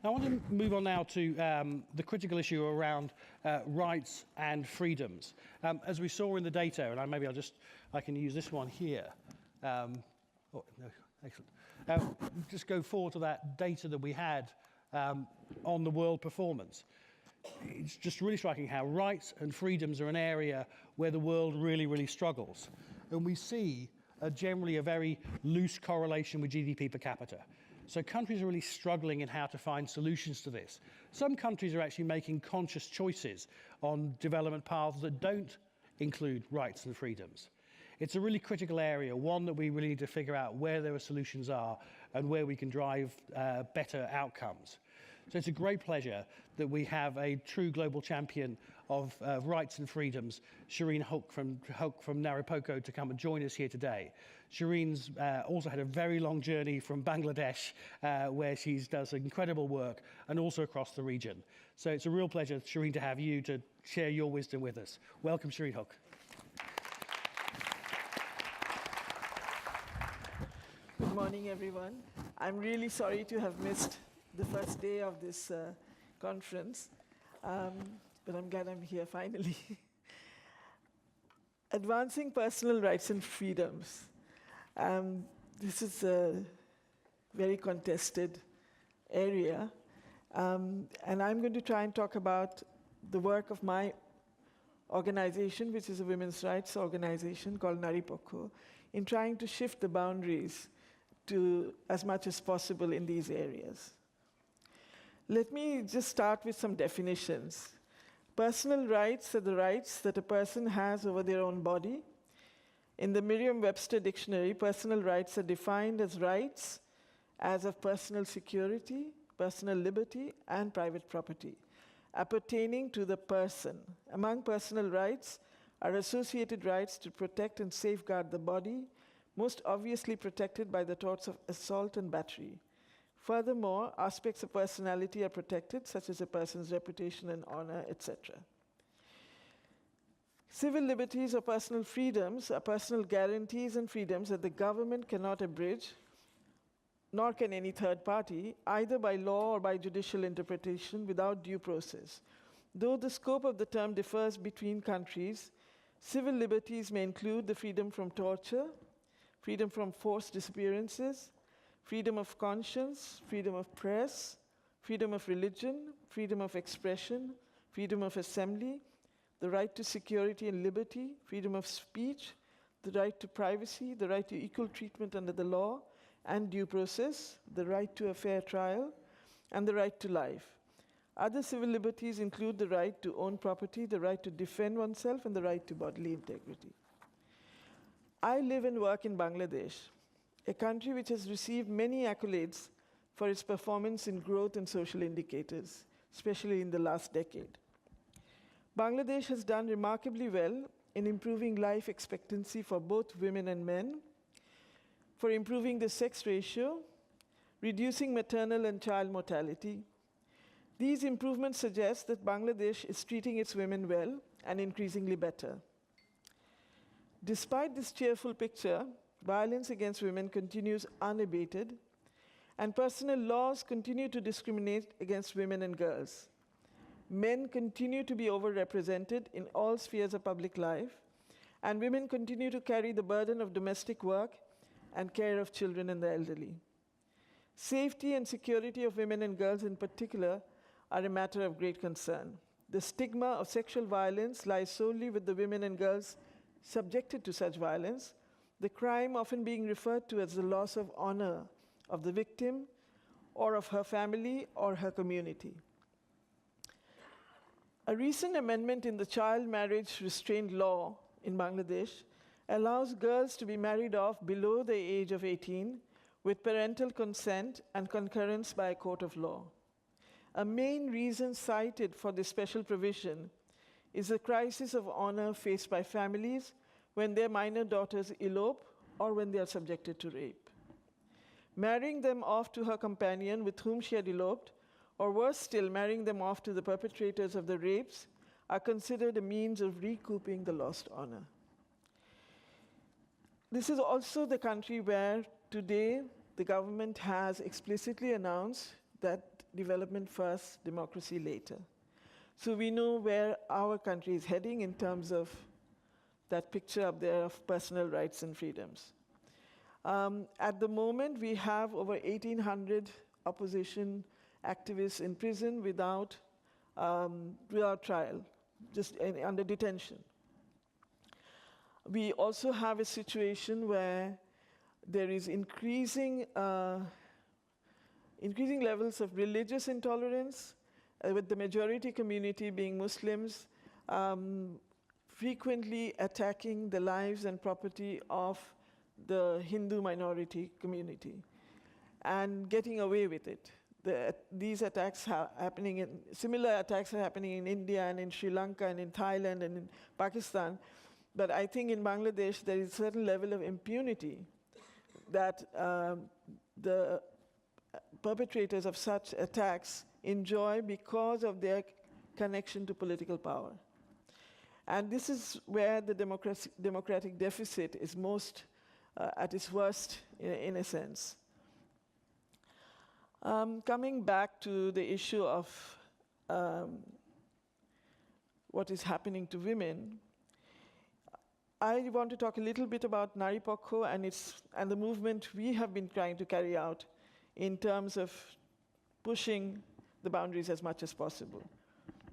Now, I want to move on now to the critical issue around rights and freedoms. As we saw in the data, and maybe I can use this one here. Oh, no, excellent. Just go forward to that data that we had on the world performance. It's just really striking how rights and freedoms are an area where the world really, really struggles. And we see generally a very loose correlation with GDP per capita. So countries are really struggling in how to find solutions to this. Some countries are actually making conscious choices on development paths that don't include rights and freedoms. It's a really critical area, one that we really need to figure out where their solutions are and where we can drive better outcomes. So it's a great pleasure that we have a true global champion of rights and freedoms, Shireen Huq from Naripokkho, to come and join us here today. Shireen's also had a very long journey from Bangladesh, where she does incredible work, and also across the region. So it's a real pleasure, Shireen, to have you to share your wisdom with us. Welcome, Shireen Huq. Good morning, everyone. I'm really sorry to have missed the first day of this conference, but I'm glad I'm here finally. Advancing personal rights and freedoms. This is a very contested area, and I'm going to try and talk about the work of my organization, which is a women's rights organization called Naripokkho, in trying to shift the boundaries to as much as possible in these areas. Let me just start with some definitions. Personal rights are the rights that a person has over their own body. In the Merriam-Webster dictionary, personal rights are defined as rights as of personal security, personal liberty, and private property, appertaining to the person. Among personal rights are associated rights to protect and safeguard the body, most obviously protected by the torts of assault and battery. Furthermore, aspects of personality are protected, such as a person's reputation and honor, etc. Civil liberties or personal freedoms are personal guarantees and freedoms that the government cannot abridge, nor can any third party, either by law or by judicial interpretation without due process. Though the scope of the term differs between countries, civil liberties may include the freedom from torture, freedom from forced disappearances, freedom of conscience, freedom of press, freedom of religion, freedom of expression, freedom of assembly, the right to security and liberty, freedom of speech, the right to privacy, the right to equal treatment under the law and due process, the right to a fair trial, and the right to life. Other civil liberties include the right to own property, the right to defend oneself, and the right to bodily integrity. I live and work in Bangladesh, a country which has received many accolades for its performance in growth and social indicators, especially in the last decade. Bangladesh has done remarkably well in improving life expectancy for both women and men, for improving the sex ratio, reducing maternal and child mortality. These improvements suggest that Bangladesh is treating its women well and increasingly better. Despite this cheerful picture, violence against women continues unabated, and personal laws continue to discriminate against women and girls. Men continue to be overrepresented in all spheres of public life, and women continue to carry the burden of domestic work and care of children and the elderly. Safety and security of women and girls in particular are a matter of great concern. The stigma of sexual violence lies solely with the women and girls subjected to such violence, the crime often being referred to as the loss of honor of the victim or of her family or her community. A recent amendment in the child marriage restraint law in Bangladesh allows girls to be married off below the age of 18 with parental consent and concurrence by a court of law. A main reason cited for this special provision is the crisis of honor faced by families when their minor daughters elope or when they are subjected to rape. Marrying them off to her companion with whom she had eloped, or worse still, marrying them off to the perpetrators of the rapes, are considered a means of recouping the lost honor. This is also the country where today the government has explicitly announced that development first, democracy later. So we know where our country is heading in terms of that picture up there of personal rights and freedoms. At the moment, we have over 1,800 opposition activists in prison without trial, just under detention. We also have a situation where there is increasing levels of religious intolerance, with the majority community being Muslims, frequently attacking the lives and property of the Hindu minority community and getting away with it. These attacks similar attacks are happening in India and in Sri Lanka and in Thailand and in Pakistan. But I think in Bangladesh there is a certain level of impunity that the perpetrators of such attacks enjoy because of their connection to political power. And this is where the democratic deficit is most at its worst, in a sense. Coming back to the issue of what is happening to women, I want to talk a little bit about Naripokkho and the movement we have been trying to carry out in terms of pushing the boundaries as much as possible.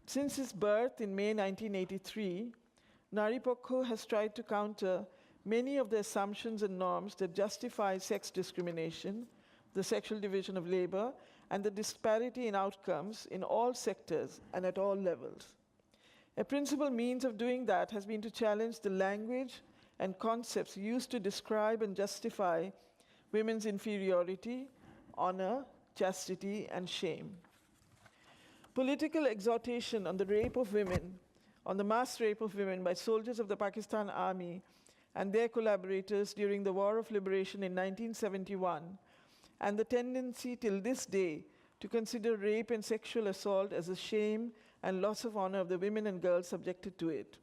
Since its birth in May 1983, Naripokkho has tried to counter many of the assumptions and norms that justify sex discrimination, the sexual division of labor, and the disparity in outcomes in all sectors and at all levels. A principal means of doing that has been to challenge the language and concepts used to describe and justify women's inferiority, honor, chastity, and shame. Political exhortation on the rape of women, on the mass rape of women by soldiers of the Pakistan Army and their collaborators during the War of Liberation in 1971, and the tendency till this day to consider rape and sexual assault as a shame and loss of honor of the women and girls subjected to it.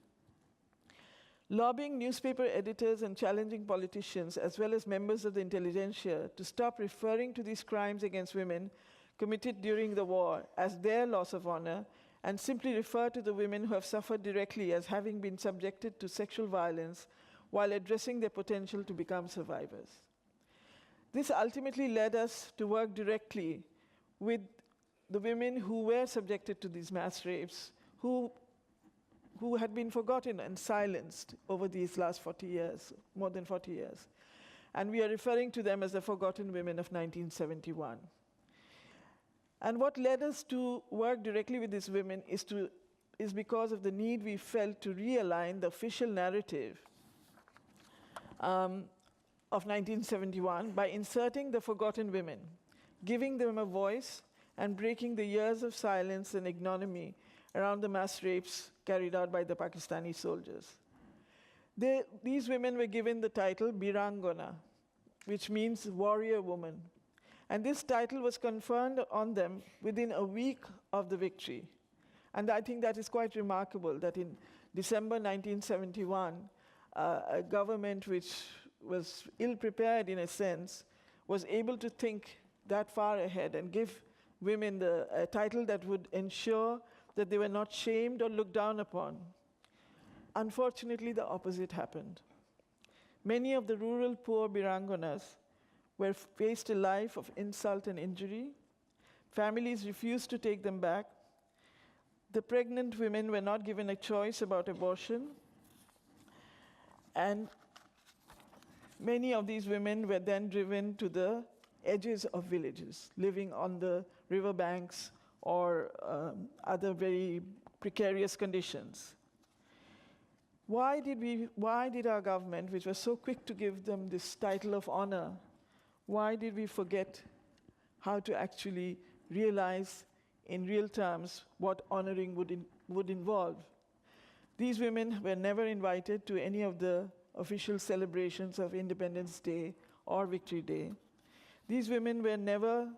Lobbying newspaper editors and challenging politicians, as well as members of the intelligentsia, to stop referring to these crimes against women committed during the war as their loss of honor, and simply refer to the women who have suffered directly as having been subjected to sexual violence while addressing their potential to become survivors. This ultimately led us to work directly with the women who were subjected to these mass rapes, who had been forgotten and silenced over these last 40 years, more than 40 years. And we are referring to them as the forgotten women of 1971. And what led us to work directly with these women is because of the need we felt to realign the official narrative of 1971 by inserting the forgotten women, giving them a voice, and breaking the years of silence and ignominy around the mass rapes carried out by the Pakistani soldiers. These women were given the title Birangona, which means warrior woman. And this title was conferred on them within a week of the victory. And I think that is quite remarkable that in December 1971, a government which was ill-prepared in a sense was able to think that far ahead and give women a title that would ensure that they were not shamed or looked down upon. Unfortunately, the opposite happened. Many of the rural poor Birangonas faced a life of insult and injury. Families refused to take them back. The pregnant women were not given a choice about abortion. And many of these women were then driven to the edges of villages, living on the riverbanks or other very precarious conditions. Why did our government, which was so quick to give them this title of honor, why did we forget how to actually realize in real terms what honoring would involve? These women were never invited to any of the official celebrations of Independence Day or Victory Day. These women were never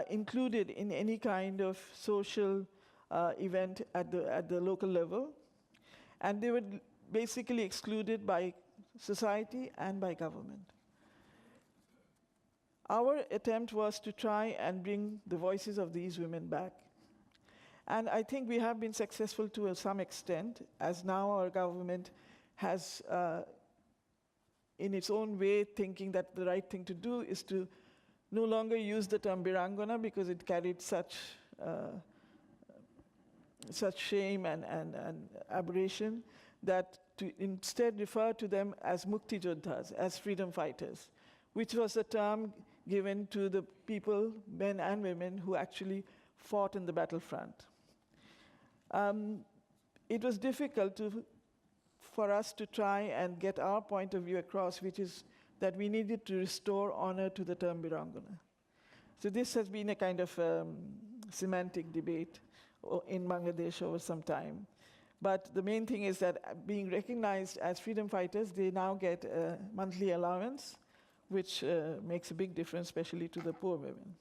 included in any kind of social event at the local level. And they were basically excluded by society and by government. Our attempt was to try and bring the voices of these women back. And I think we have been successful to some extent, as now our government has, in its own way, thinking that the right thing to do is to no longer use the term Birangana because it carried such shame and aberration, that to instead refer to them as Mukti Joddhas, as freedom fighters, which was a term given to the people, men and women, who actually fought in the battlefront. It was difficult for us to try and get our point of view across, which is that we needed to restore honor to the term Birangana. So this has been a kind of semantic debate in Bangladesh over some time. But the main thing is that being recognized as freedom fighters, they now get a monthly allowance, which makes a big difference, especially to the poor women.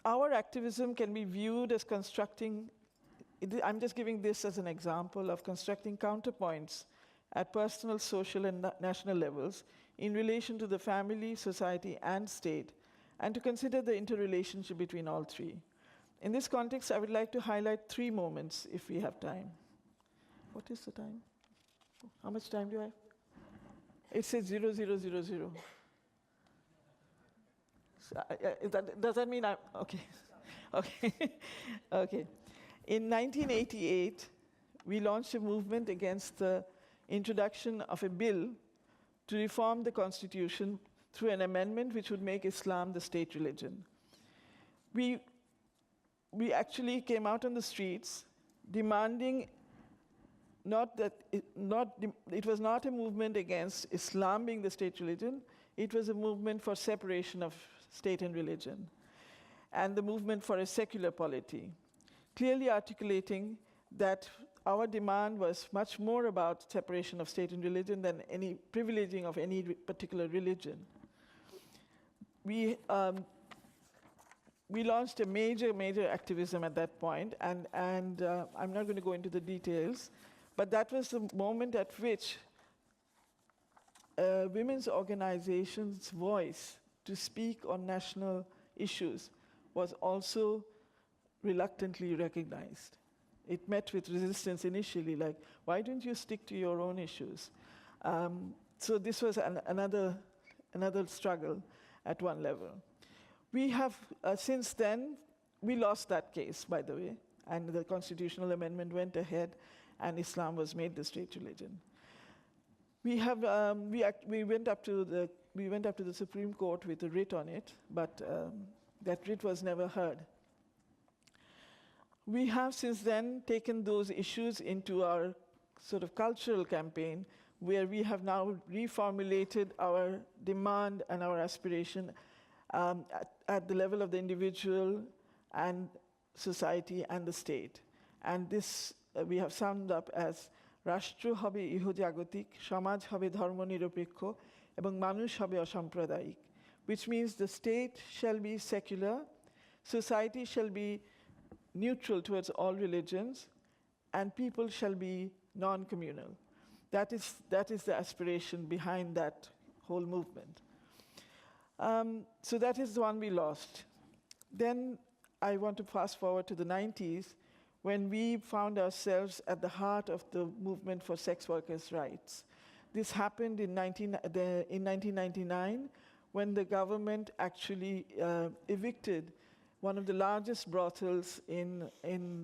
Our activism can be viewed as constructing, I'm just giving this as an example of constructing counterpoints at personal, social, and national levels in relation to the family, society, and state, and to consider the interrelationship between all three. In this context, I would like to highlight 3 moments, if we have time. What is the time? How much time do I have? It says 0000. So, does that mean I'm, okay. Okay. Okay. In 1988, we launched a movement against the introduction of a bill to reform the constitution through an amendment which would make Islam the state religion. We actually came out on the streets demanding it was not a movement against Islam being the state religion, it was a movement for separation of state and religion, and the movement for a secular polity, clearly articulating that our demand was much more about separation of state and religion than any privileging of any particular religion. We launched a major activism at that point, and I'm not going to go into the details, but that was the moment at which women's organizations' voice to speak on national issues was also reluctantly recognized. It met with resistance initially, like, why don't you stick to your own issues? So this was another struggle at one level. We have, since then, we lost that case, by the way, and the constitutional amendment went ahead, and Islam was made the state religion. We went up to the Supreme Court with a writ on it, but that writ was never heard. We have since then taken those issues into our sort of cultural campaign, where we have now reformulated our demand and our aspiration at the level of the individual and society and the state. And this we have summed up as Rashtra hobe ihojagotik, Samaj hobe dharmonirapekkho, ebong manush hobe asampradaik, which means the state shall be secular, society shall be neutral towards all religions, and people shall be non-communal. That is the aspiration behind that whole movement. So that is the one we lost. Then I want to fast forward to the 90s, when we found ourselves at the heart of the movement for sex workers' rights. This happened in 1999, when the government actually evicted one of the largest brothels in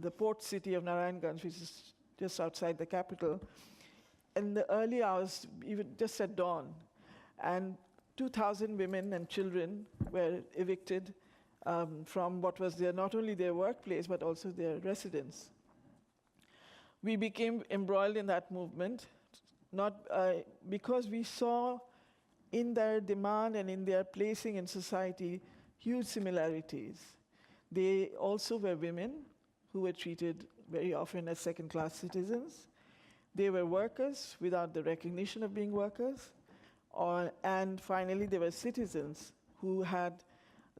the port city of Narayanganj, which is just outside the capital, in the early hours, even just at dawn. And 2,000 women and children were evicted from what was not only their workplace, but also their residence. We became embroiled in that movement, not because we saw in their demand and in their placing in society huge similarities. They also were women who were treated very often as second-class citizens. They were workers without the recognition of being workers. And finally, they were citizens who had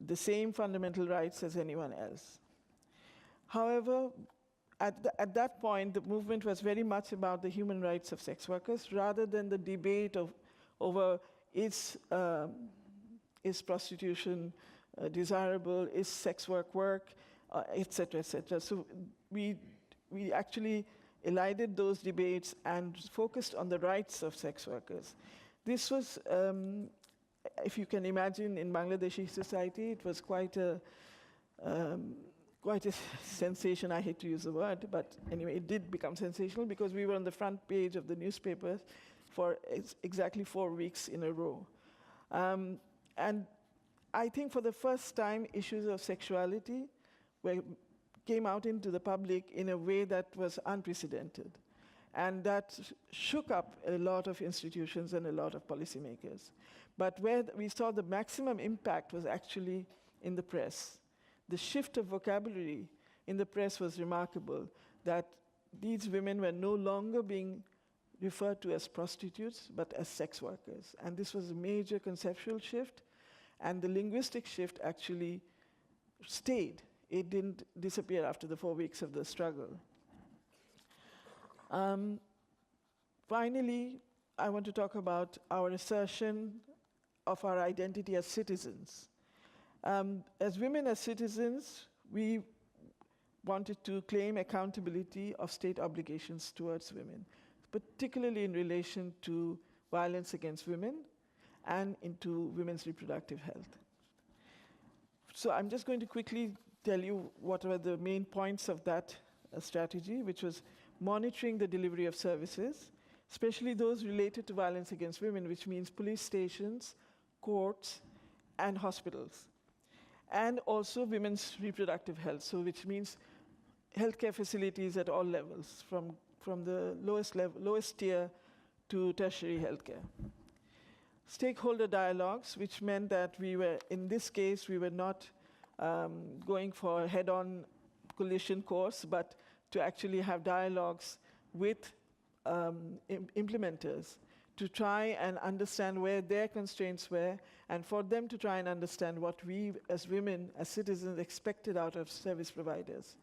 the same fundamental rights as anyone else. However, at that point, the movement was very much about the human rights of sex workers, rather than the debate over is prostitution desirable? Is sex work, et cetera, et cetera. So we actually elided those debates and focused on the rights of sex workers. This was, if you can imagine, in Bangladeshi society, it was quite a sensation. I hate to use the word, but anyway, it did become sensational because we were on the front page of the newspapers for exactly 4 weeks in a row. And I think for the first time, issues of sexuality came out into the public in a way that was unprecedented. And that shook up a lot of institutions and a lot of policymakers. But where we saw the maximum impact was actually in the press. The shift of vocabulary in the press was remarkable, that these women were no longer being referred to as prostitutes, but as sex workers. And this was a major conceptual shift, and the linguistic shift actually stayed. It didn't disappear after the 4 weeks of the struggle. Finally, I want to talk about our assertion of our identity as citizens. As women, as citizens, we wanted to claim accountability of state obligations towards women, particularly in relation to violence against women and into women's reproductive health. So I'm just going to quickly tell you what were the main points of that strategy, which was monitoring the delivery of services, especially those related to violence against women, which means police stations, courts, and hospitals. And also women's reproductive health, so which means healthcare facilities at all levels, from the lowest tier to tertiary healthcare. Stakeholder dialogues, which meant that we were, in this case, we were not going for a head-on collision course, but to actually have dialogues with implementers to try and understand where their constraints were, and for them to try and understand what we as women, as citizens, expected out of service providers.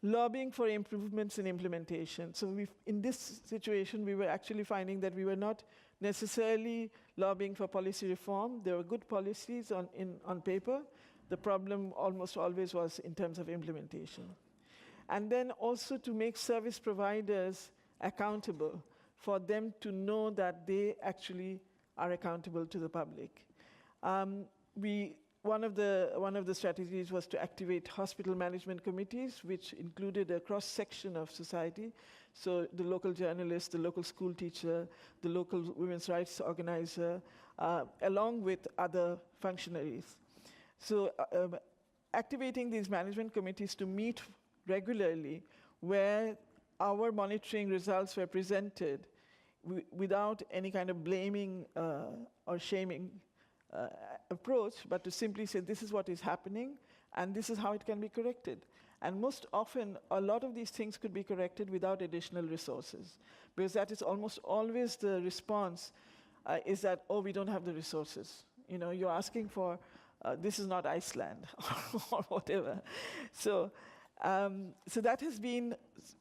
Lobbying for improvements in implementation. So in this situation, we were actually finding that we were not necessarily lobbying for policy reform. There were good policies on paper. The problem almost always was in terms of implementation. And then also to make service providers accountable, for them to know that they actually are accountable to the public. One of the strategies was to activate hospital management committees, which included a cross-section of society. So the local journalist, the local school teacher, the local women's rights organizer, along with other functionaries. So activating these management committees to meet regularly, where our monitoring results were presented without any kind of blaming or shaming approach, but to simply say, this is what is happening, and this is how it can be corrected. And most often, a lot of these things could be corrected without additional resources, because that is almost always the response, is that, oh, we don't have the resources. You know, you're asking for, this is not Iceland, or whatever. So that has been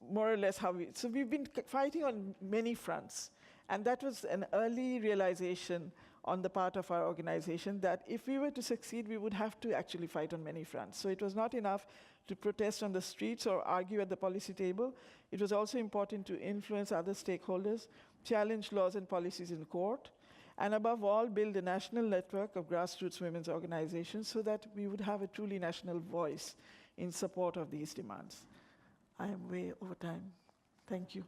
more or less how so we've been fighting on many fronts. And that was an early realization on the part of our organization that if we were to succeed, we would have to actually fight on many fronts. So it was not enough to protest on the streets or argue at the policy table. It was also important to influence other stakeholders, challenge laws and policies in court, and above all, build a national network of grassroots women's organizations so that we would have a truly national voice in support of these demands. I am way over time. Thank you.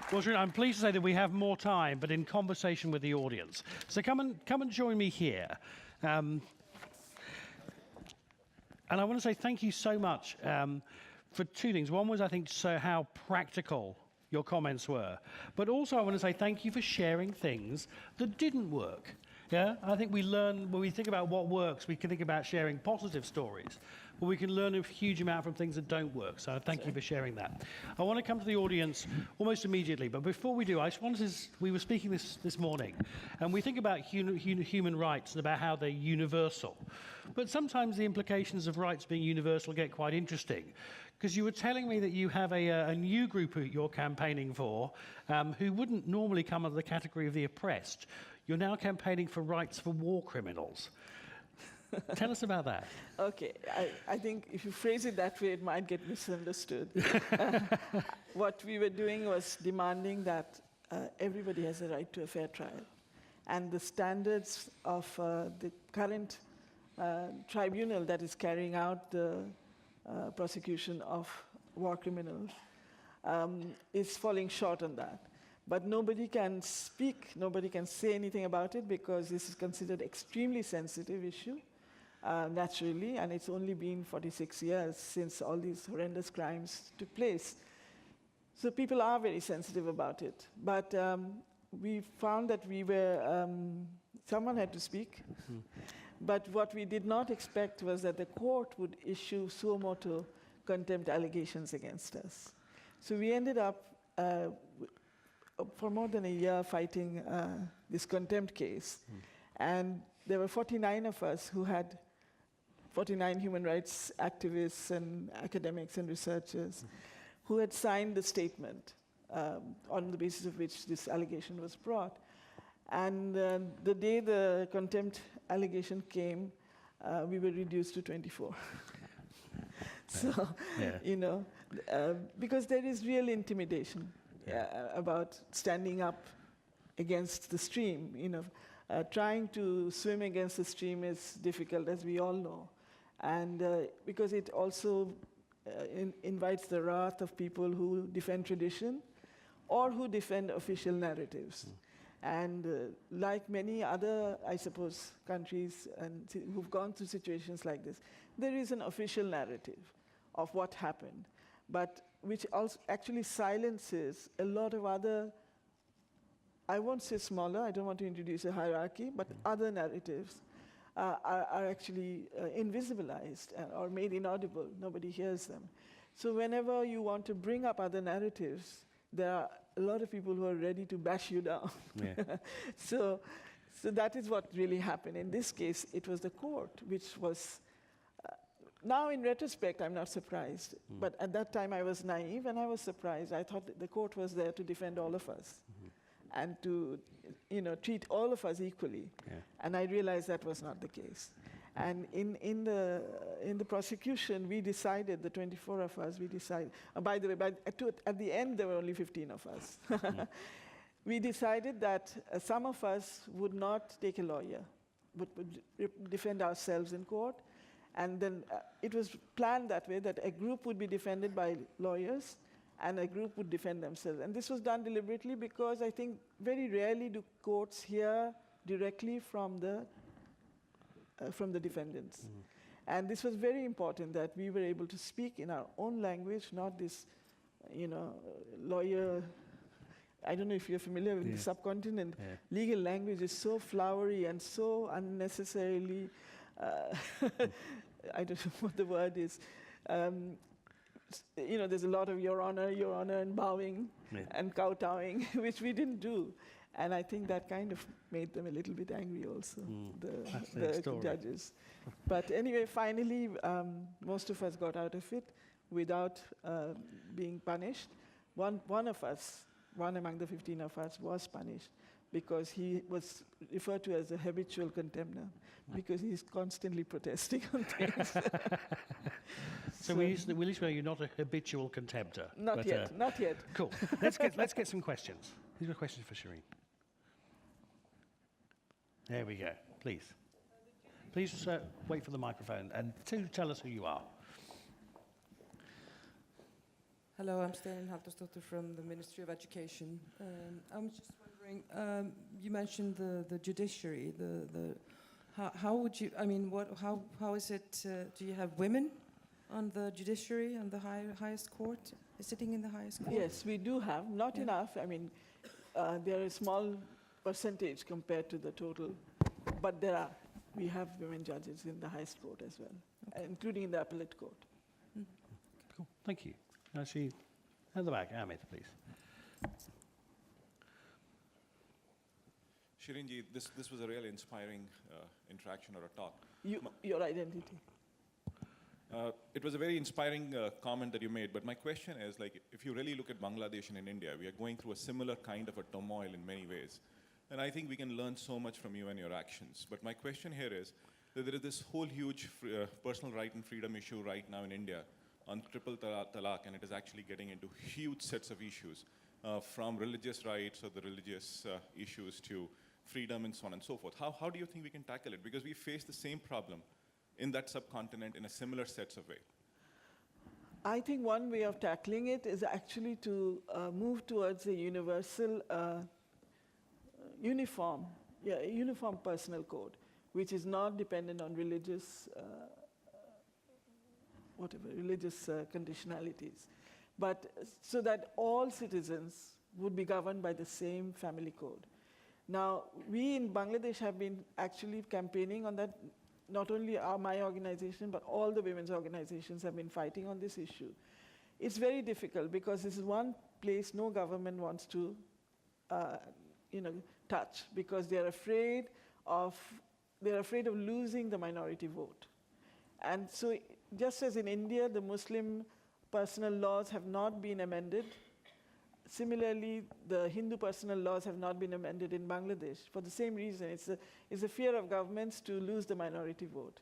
Well, Shireen, I'm pleased to say that we have more time, but in conversation with the audience. So come and join me here. And I want to say thank you so much for two things. One was, I think, so how practical your comments were. But also I want to say thank you for sharing things that didn't work. Yeah, I think we learn, when we think about what works, we can think about sharing positive stories, but we can learn a huge amount from things that don't work. So thank you for sharing that. I want to come to the audience almost immediately, but before we do, I just wanted to, we were speaking this morning, and we think about human rights and about how they're universal. But sometimes the implications of rights being universal get quite interesting. Because you were telling me that you have a new group who you're campaigning for, who wouldn't normally come under the category of the oppressed. You're now campaigning for rights for war criminals. Tell us about that. Okay, I think if you phrase it that way, it might get misunderstood. What we were doing was demanding that everybody has a right to a fair trial. And the standards of the current tribunal that is carrying out the prosecution of war criminals is falling short on that. But nobody can speak, nobody can say anything about it because this is considered extremely sensitive issue, naturally, and it's only been 46 years since all these horrendous crimes took place. So people are very sensitive about it. But we found that we were, someone had to speak. Mm-hmm. But what we did not expect was that the court would issue suo motu contempt allegations against us. So we ended up, for more than a year, fighting this contempt case. Mm. And there were 49 of us who had 49 human rights activists and academics and researchers who had signed the statement on the basis of which this allegation was brought. And the day the contempt allegation came, we were reduced to 24. So, you know, because there is real intimidation about standing up against the stream. You know, trying to swim against the stream is difficult, as we all know. And because it also invites the wrath of people who defend tradition or who defend official narratives. Mm. And like many other, I suppose, countries and who've gone through situations like this, there is an official narrative of what happened, but which also actually silences a lot of other, I won't say smaller, I don't want to introduce a hierarchy, but other narratives are actually invisibilized or made inaudible. Nobody hears them. So whenever you want to bring up other narratives, there are a lot of people who are ready to bash you down. Yeah. So that is what really happened. In this case, it was the court, which was, now in retrospect, I'm not surprised. Mm. But at that time, I was naive and I was surprised. I thought that the court was there to defend all of us and to, you know, treat all of us equally. Yeah. And I realized that was not the case. And in the prosecution, we decided, the 24 of us, we decided, by the way, at the end, there were only 15 of us. We decided that some of us would not take a lawyer, would defend ourselves in court. And then it was planned that way, that a group would be defended by lawyers and a group would defend themselves. And this was done deliberately because I think very rarely do courts hear directly from the defendants. Mm. And this was very important that we were able to speak in our own language, not this, you know, lawyer. I don't know if you're familiar with the subcontinent. Yeah. Legal language is so flowery and so unnecessarily, I don't know what the word is. You know, there's a lot of your honor, and bowing and kowtowing, which we didn't do. And I think that kind of made them a little bit angry also, the judges. But anyway, finally, most of us got out of it without being punished. One of us, one among the 15 of us, was punished because he was referred to as a habitual contender because he's constantly protesting on things. So we at least know you're not a habitual contemptor. Not yet, not yet. Cool. Let's get some questions. These are questions for Shireen. There we go. Please. Please wait for the microphone and tell us who you are. Hello, I'm Shireen Huq from the Ministry of Education. I'm just wondering, you mentioned the judiciary. How would you? I mean, how is it? Do you have women on the judiciary and the highest court, sitting in the highest court? Yes, we do have. Not enough. I mean, there are a small percentage compared to the total, but we have women judges in the highest court as well, including in the appellate court. Mm. Cool, thank you. I see at the back, Amit, please. Shireen ji, this was a really inspiring interaction or a talk. Your identity. it was a very inspiring comment that you made, but my question is, like, if you really look at Bangladesh and in India, we are going through a similar kind of a turmoil in many ways. And I think we can learn so much from you and your actions. But my question here is that there is this whole huge personal right and freedom issue right now in India on triple talaq, and it is actually getting into huge sets of issues, from religious rights or the religious issues to freedom and so on and so forth. How do you think we can tackle it? Because we face the same problem in that subcontinent in a similar sets of way. I think one way of tackling it is actually to move towards a universal, uniform personal code, which is not dependent on religious, religious conditionalities, but so that all citizens would be governed by the same family code. Now, we in Bangladesh have been actually campaigning on that. Not only my organization, but all the women's organizations have been fighting on this issue. It's very difficult because this is one place no government wants to touch, because they're afraid of losing the minority vote. And so just as in India, the Muslim personal laws have not been amended, similarly, the Hindu personal laws have not been amended in Bangladesh for the same reason. It's a fear of governments to lose the minority vote.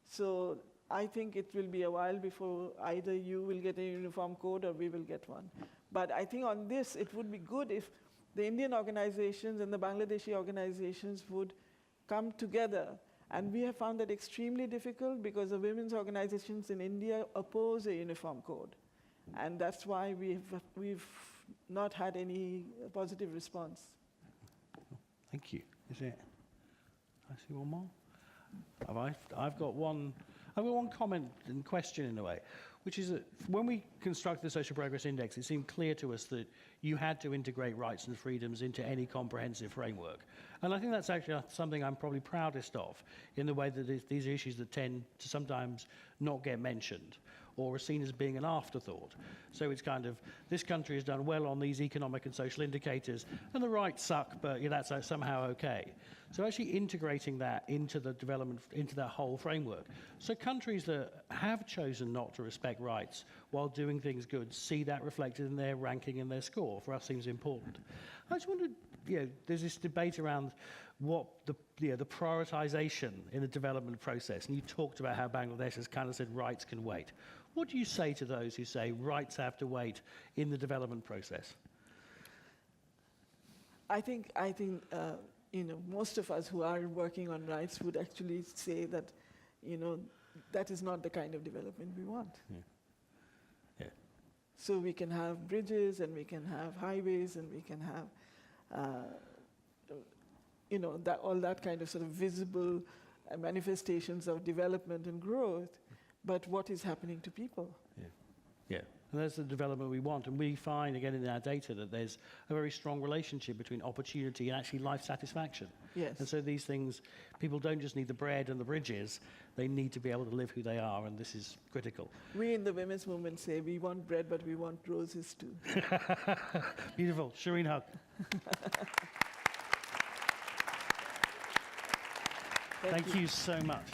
So I think it will be a while before either you will get a uniform code or we will get one. But I think on this, it would be good if the Indian organizations and the Bangladeshi organizations would come together. And we have found that extremely difficult because the women's organizations in India oppose a uniform code. And that's why we've not had any positive response. Thank you. Is it? I see one more. I've got one comment and question in a way, which is that when we constructed the Social Progress Index, it seemed clear to us that you had to integrate rights and freedoms into any comprehensive framework. And I think that's actually something I'm probably proudest of, in the way that these are issues that tend to sometimes not get mentioned or are seen as being an afterthought. So it's kind of, this country has done well on these economic and social indicators, and the rights suck, but that's somehow okay. So actually integrating that into the development, into that whole framework. So countries that have chosen not to respect rights while doing things good see that reflected in their ranking and their score. For us, seems important. I just wondered, there's this debate around what the prioritization in the development process, and you talked about how Bangladesh has kind of said rights can wait. What do you say to those who say rights have to wait in the development process? I think most of us who are working on rights would actually say that, that is not the kind of development we want. Yeah. So we can have bridges, and we can have highways, and we can have, all that kind of sort of visible manifestations of development and growth. But what is happening to people? Yeah. And that's the development we want. And we find, again, in our data, that there's a very strong relationship between opportunity and actually life satisfaction. Yes. And so these things, people don't just need the bread and the bridges, they need to be able to live who they are, and this is critical. We in the women's movement say we want bread, but we want roses too. Beautiful. Shireen Huq. Thank you so much.